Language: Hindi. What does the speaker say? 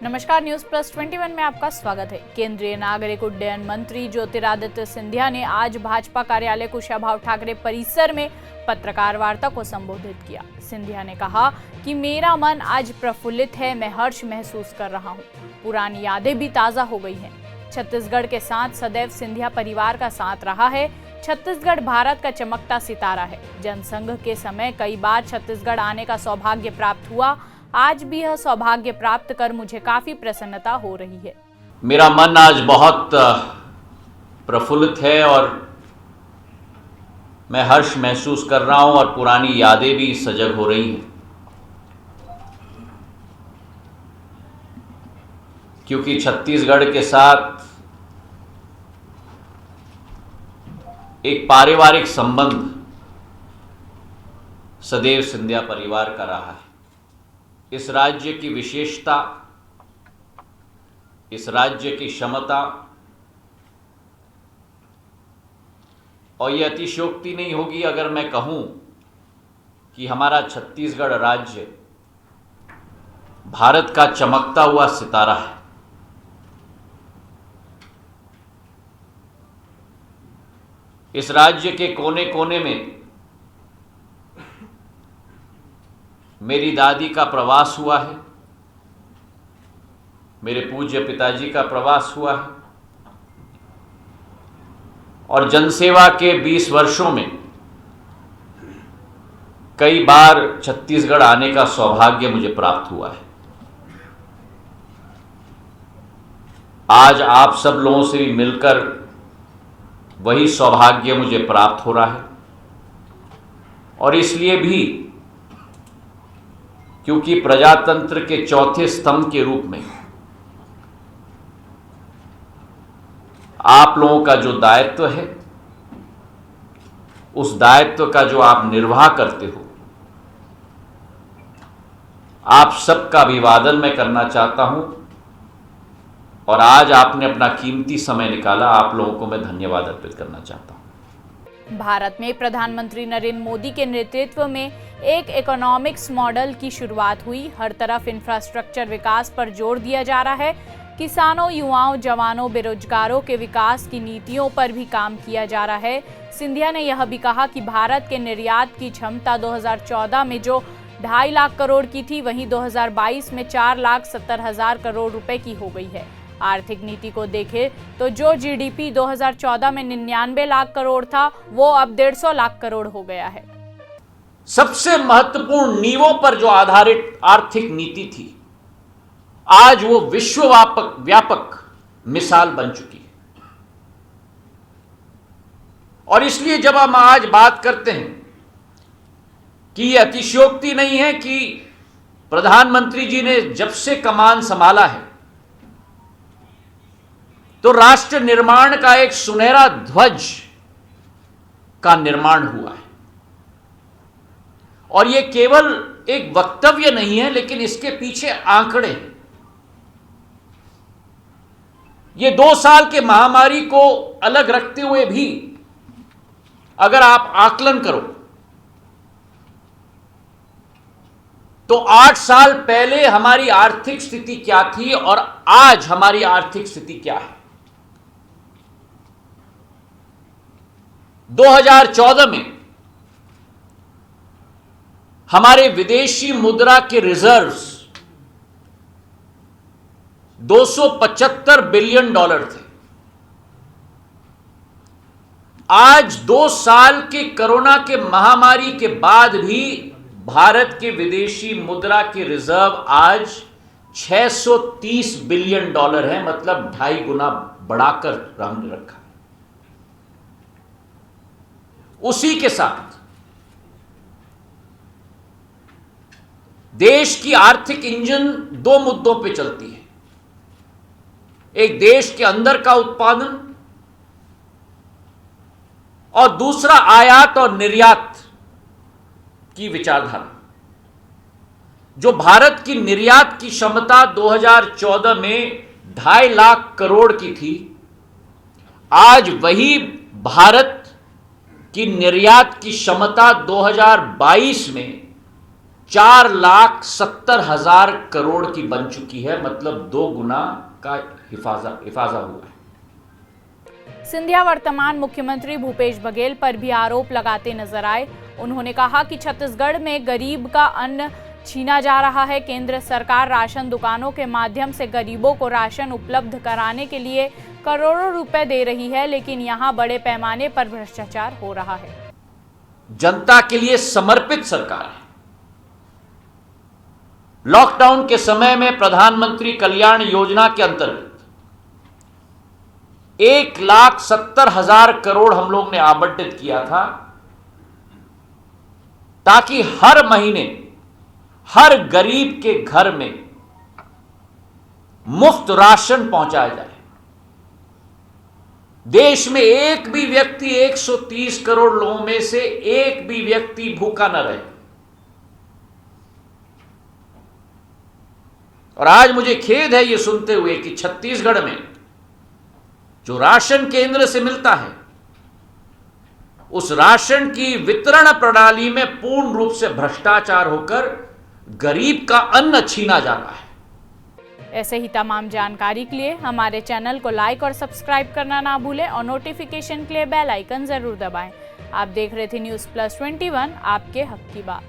नमस्कार, न्यूज प्लस 21 में आपका स्वागत है। केंद्रीय नागरिक उड्डयन मंत्री ज्योतिरादित्य सिंधिया ने आज भाजपा कार्यालय कुशाभाऊ ठाकरे परिसर में पत्रकार वार्ता को संबोधित किया। सिंधिया ने कहा कि मेरा मन आज प्रफुल्लित है, मैं हर्ष महसूस कर रहा हूं। पुरानी यादें भी ताजा हो गई हैं। छत्तीसगढ़ के साथ सदैव सिंधिया परिवार का साथ रहा है। छत्तीसगढ़ भारत का चमकता सितारा है। जनसंघ के समय कई बार छत्तीसगढ़ आने का सौभाग्य प्राप्त हुआ। आज भी यह सौभाग्य प्राप्त कर मुझे काफी प्रसन्नता हो रही है। मेरा मन आज बहुत प्रफुल्लित है और मैं हर्ष महसूस कर रहा हूं और पुरानी यादें भी सजग हो रही हैं, क्योंकि छत्तीसगढ़ के साथ एक पारिवारिक संबंध सदैव सिंधिया परिवार का रहा है। इस राज्य की विशेषता, इस राज्य की क्षमता, और यह अतिशयोक्ति नहीं होगी अगर मैं कहूं कि हमारा छत्तीसगढ़ राज्य भारत का चमकता हुआ सितारा है। इस राज्य के कोने कोने में मेरी दादी का प्रवास हुआ है, मेरे पूज्य पिताजी का प्रवास हुआ है, और जनसेवा के 20 वर्षों में कई बार छत्तीसगढ़ आने का सौभाग्य मुझे प्राप्त हुआ है। आज आप सब लोगों से भी मिलकर वही सौभाग्य मुझे प्राप्त हो रहा है, और इसलिए भी क्योंकि प्रजातंत्र के चौथे स्तंभ के रूप में आप लोगों का जो दायित्व है, उस दायित्व का जो आप निर्वाह करते हो, आप सबका अभिवादन मैं करना चाहता हूं। और आज आपने अपना कीमती समय निकाला, आप लोगों को मैं धन्यवाद अर्पित करना चाहता हूं। भारत में प्रधानमंत्री नरेंद्र मोदी के नेतृत्व में एक इकोनॉमिक्स मॉडल की शुरुआत हुई। हर तरफ इंफ्रास्ट्रक्चर विकास पर जोर दिया जा रहा है। किसानों, युवाओं, जवानों, बेरोजगारों के विकास की नीतियों पर भी काम किया जा रहा है। सिंधिया ने यह भी कहा कि भारत के निर्यात की क्षमता 2014 में जो 2.5 लाख करोड़ की थी, वहीं 2022 में 4,70,000 करोड़ रुपए की हो गई है। आर्थिक नीति को देखें तो जो जीडीपी 2014 में 99 लाख करोड़ था, वो अब 150 लाख करोड़ हो गया है। सबसे महत्वपूर्ण नींवों पर जो आधारित आर्थिक नीति थी, आज वो विश्व व्यापक मिसाल बन चुकी है। और इसलिए जब हम आज बात करते हैं कि ये अतिशयोक्ति नहीं है कि प्रधानमंत्री जी ने जब से कमान संभाला है तो राष्ट्र निर्माण का एक सुनहरा ध्वज का निर्माण हुआ है। और यह केवल एक वक्तव्य नहीं है, लेकिन इसके पीछे आंकड़े हैं। ये 2 साल के महामारी को अलग रखते हुए भी अगर आप आकलन करो तो 8 साल पहले हमारी आर्थिक स्थिति क्या थी और आज हमारी आर्थिक स्थिति क्या है। 2014 में हमारे विदेशी मुद्रा के रिजर्व्स $275 बिलियन थे। आज 2 साल के कोरोना के महामारी के बाद भी भारत के विदेशी मुद्रा के रिजर्व आज $630 बिलियन है, मतलब 2.5 गुना बढ़ाकर हमने रखा। उसी के साथ देश की आर्थिक इंजन 2 मुद्दों पे चलती है। एक देश के अंदर का उत्पादन और दूसरा आयात और निर्यात की विचारधारा। जो भारत की निर्यात की क्षमता 2014 में 2.5 लाख करोड़ की थी, आज वही भारत की निर्यात की क्षमता 2022 में 4,70,000 करोड़ की बन चुकी है, मतलब 2 गुना का हिफाजा हुआ है। सिंधिया वर्तमान मुख्यमंत्री भूपेश बघेल पर भी आरोप लगाते नजर आए। उन्होंने कहा कि छत्तीसगढ़ में गरीब का अन्न छीना जा रहा है। केंद्र सरकार राशन दुकानों के माध्यम से गरीबों को राशन उपलब्ध कराने के लिए करोड़ों रुपए दे रही है, लेकिन यहां बड़े पैमाने पर भ्रष्टाचार हो रहा है। जनता के लिए समर्पित सरकार है। लॉकडाउन के समय में प्रधानमंत्री कल्याण योजना के अंतर्गत 1,70,000 करोड़ हम लोग ने आवंटित किया था, ताकि हर महीने हर गरीब के घर में मुफ्त राशन पहुंचाया जाए। देश में एक भी व्यक्ति, 130 करोड़ लोगों में से एक भी व्यक्ति भूखा न रहे। और आज मुझे खेद है ये सुनते हुए कि छत्तीसगढ़ में जो राशन केंद्र से मिलता है, उस राशन की वितरण प्रणाली में पूर्ण रूप से भ्रष्टाचार होकर गरीब का अन्न छीना जा रहा है। ऐसे ही तमाम जानकारी के लिए हमारे चैनल को लाइक और सब्सक्राइब करना ना भूलें और नोटिफिकेशन के लिए बेल आइकन जरूर दबाएं। आप देख रहे थे न्यूज़ प्लस 21, आपके हक की बात।